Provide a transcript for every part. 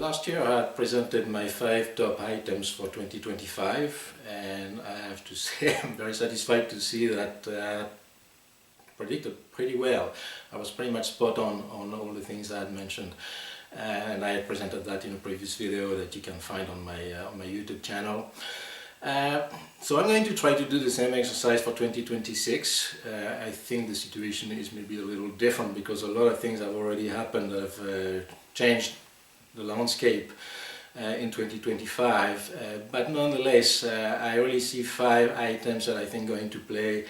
last year I had presented my 5 top items for 2025, and I have to say I'm very satisfied to see that predicted pretty well. I was pretty much spot on all the things I had mentioned, and I had presented that in a previous video that you can find on my YouTube channel. So I'm going to try to do the same exercise for 2026. I think the situation is maybe a little different because a lot of things have already happened that have changed the landscape in 2025, but nonetheless I really see 5 items that I think are going to play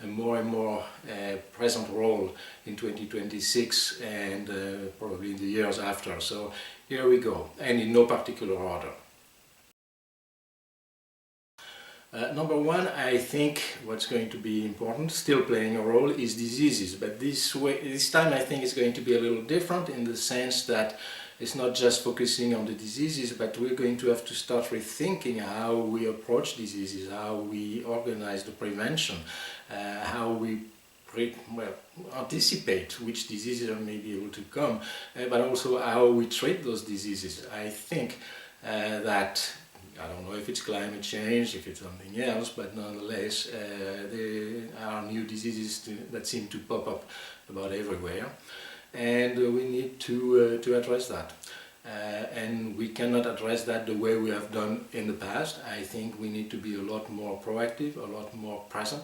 a more and more present role in 2026 and probably in the years after. So here we go, and in no particular order. Number 1, I think what's going to be important, still playing a role, is diseases, but this time I think it's going to be a little different in the sense that it's not just focusing on the diseases, but we're going to have to start rethinking how we approach diseases, how we organize the prevention, how we anticipate which diseases may be able to come, but also how we treat those diseases. I think that, I don't know if it's climate change, if it's something else, but nonetheless there are new diseases that seem to pop up about everywhere, and we need to address that. And we cannot address that the way we have done in the past. I think we need to be a lot more proactive, a lot more present,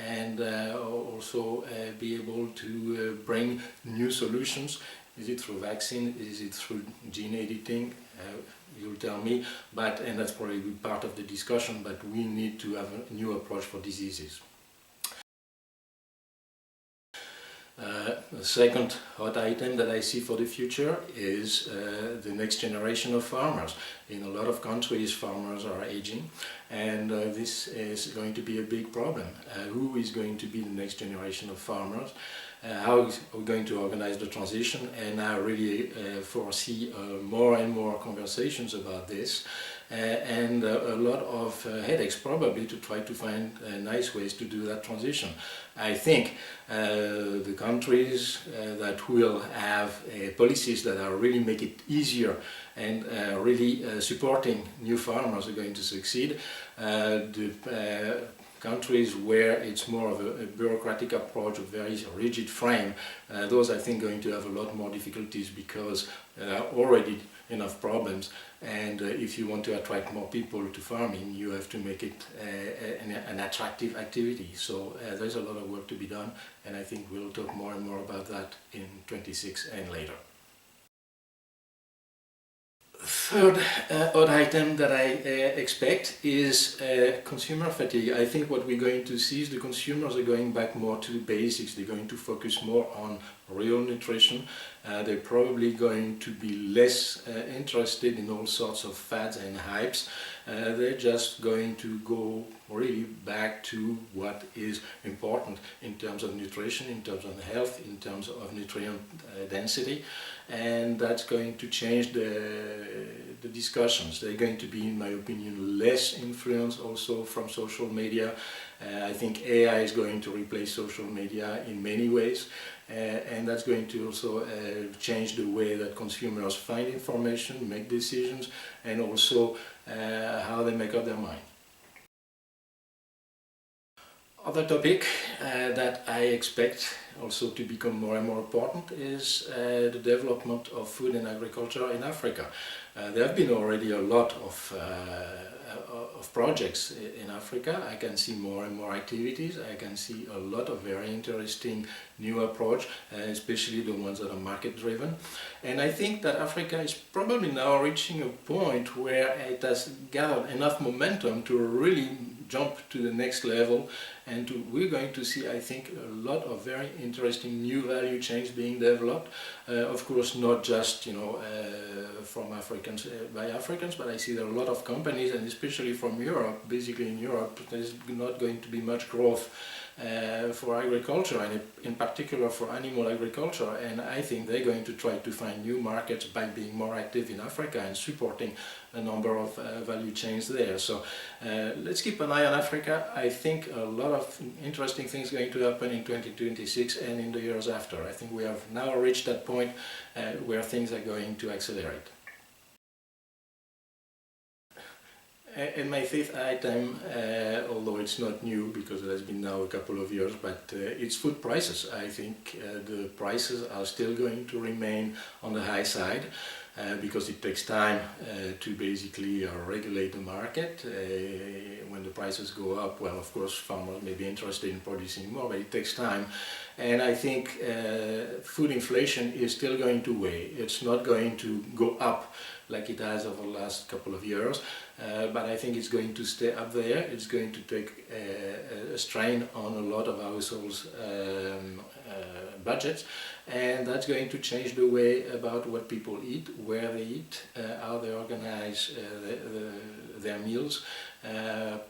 and also be able to bring new solutions. Is it through vaccine? Is it through gene editing? You'll tell me, and that's probably part of the discussion, but we need to have a new approach for diseases. The second hot item that I see for the future is the next generation of farmers. In a lot of countries, farmers are aging, and this is going to be a big problem. Who is going to be the next generation of farmers? How are we going to organize the transition? And I really foresee more and more conversations about this, and a lot of headaches probably to try to find nice ways to do that transition. I think the countries that will have policies that are really make it easier and really supporting new farmers are going to succeed. The countries where it's more of a bureaucratic approach, a very rigid frame, those I think going to have a lot more difficulties because there are already enough problems, and if you want to attract more people to farming, you have to make it an attractive activity. So there's a lot of work to be done, and I think we'll talk more and more about that in 26 and later. Third odd item that I expect is consumer fatigue. I think what we're going to see is the consumers are going back more to the basics. They're going to focus more on real nutrition. They're probably going to be less interested in all sorts of fads and hypes. They're just going to go really back to what is important in terms of nutrition, in terms of health, in terms of nutrient density, and that's going to change the discussions. They're going to be, in my opinion, less influence also from social media. I think AI is going to replace social media in many ways, and that's going to also change the way that consumers find information, make decisions, and also how they make up their mind. Other topic that I expect also to become more and more important is the development of food and agriculture in Africa. There have been already a lot of projects in Africa. I can see more and more activities. I can see a lot of very interesting new approach, especially the ones that are market driven. And I think that Africa is probably now reaching a point where it has gathered enough momentum to really jump to the next level, and we're going to see, I think, a lot of very interesting new value chains being developed. Of course, not just from Africans by Africans, but I see there are a lot of companies, and especially from Europe. Basically, in Europe, there's not going to be much growth for agriculture, and in particular for animal agriculture, and I think they're going to try to find new markets by being more active in Africa and supporting a number of value chains there. So let's keep an eye on Africa. I think a lot of interesting things are going to happen in 2026 and in the years after. I think we have now reached that point where things are going to accelerate. And my fifth item, although it's not new because it has been now a couple of years, but it's food prices. I think the prices are still going to remain on the high side because it takes time to basically regulate the market. When the prices go up, well, of course, farmers may be interested in producing more, but it takes time. And I think food inflation is still going to weigh. It's not going to go up like it has over the last couple of years, but I think it's going to stay up there. It's going to take a strain on a lot of households' budgets, and that's going to change the way about what people eat, where they eat, how they organize their meals,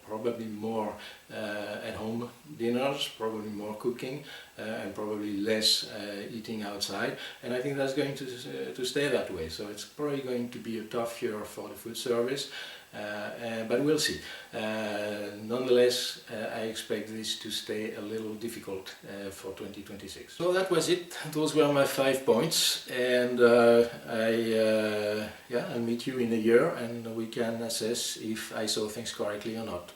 probably more at-home dinners, probably more cooking, and probably less eating outside. And I think that's going to stay that way. So it's probably going to be a tough year for the food service, but we'll see. Nonetheless, I expect this to stay a little difficult for 2026. So that was it. Those were my 5 points, and I'll meet you in a year, and we can assess if I saw things correctly or not.